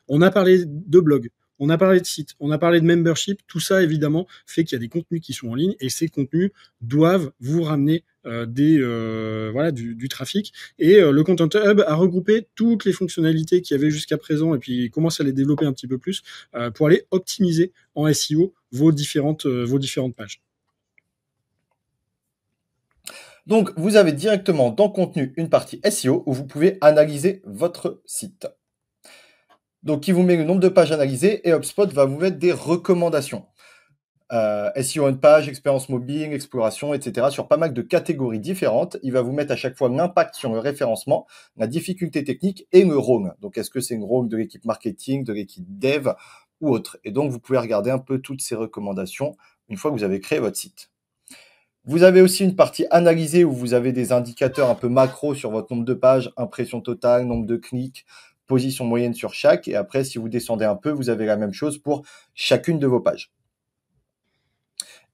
On a parlé de blog, on a parlé de site, on a parlé de membership. Tout ça, évidemment, fait qu'il y a des contenus qui sont en ligne et ces contenus doivent vous ramener du trafic. Et le Content Hub a regroupé toutes les fonctionnalités qu'il y avait jusqu'à présent et puis il commence à les développer un petit peu plus pour aller optimiser en SEO vos différentes pages. Donc, vous avez directement dans Contenu une partie SEO où vous pouvez analyser votre site. Donc, il vous met le nombre de pages analysées et HubSpot va vous mettre des recommandations. SEO on page, expérience mobile, exploration, etc. sur pas mal de catégories différentes. Il va vous mettre à chaque fois l'impact sur le référencement, la difficulté technique et le ROM. Donc, est-ce que c'est une ROM de l'équipe marketing, de l'équipe dev ou autre? Et donc, vous pouvez regarder un peu toutes ces recommandations une fois que vous avez créé votre site. Vous avez aussi une partie analysée où vous avez des indicateurs un peu macro sur votre nombre de pages, impression totale, nombre de clics, position moyenne sur chaque. Et après, si vous descendez un peu, vous avez la même chose pour chacune de vos pages.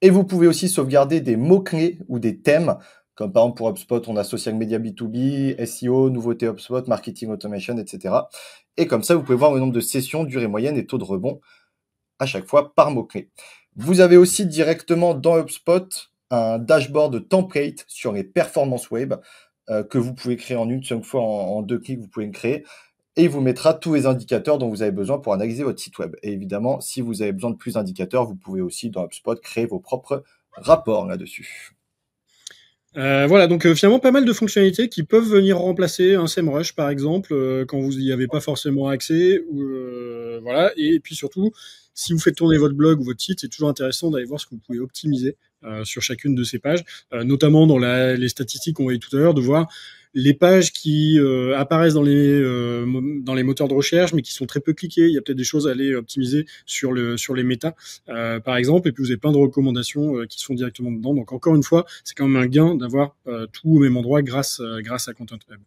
Et vous pouvez aussi sauvegarder des mots-clés ou des thèmes, comme par exemple pour HubSpot, on a Social Media B2B, SEO, nouveauté HubSpot, Marketing Automation, etc. Et comme ça, vous pouvez voir le nombre de sessions, durée moyenne et taux de rebond à chaque fois par mot-clé. Vous avez aussi directement dans HubSpot un dashboard template sur les performances web que vous pouvez créer en une seule fois, en 2 clics, vous pouvez le créer. Et il vous mettra tous les indicateurs dont vous avez besoin pour analyser votre site web. Et évidemment, si vous avez besoin de plus d'indicateurs, vous pouvez aussi, dans HubSpot, créer vos propres rapports là-dessus. Voilà, donc finalement pas mal de fonctionnalités qui peuvent venir remplacer un SEMrush par exemple quand vous n'y avez pas forcément accès. Voilà, et puis surtout, si vous faites tourner votre blog ou votre site, c'est toujours intéressant d'aller voir ce que vous pouvez optimiser sur chacune de ces pages, notamment dans les statistiques qu'on voyait tout à l'heure, de voir les pages qui apparaissent dans les moteurs de recherche, mais qui sont très peu cliquées. Il y a peut-être des choses à aller optimiser sur les métas, par exemple. Et puis vous avez plein de recommandations qui se font directement dedans. Donc encore une fois, c'est quand même un gain d'avoir tout au même endroit grâce à Content Hub.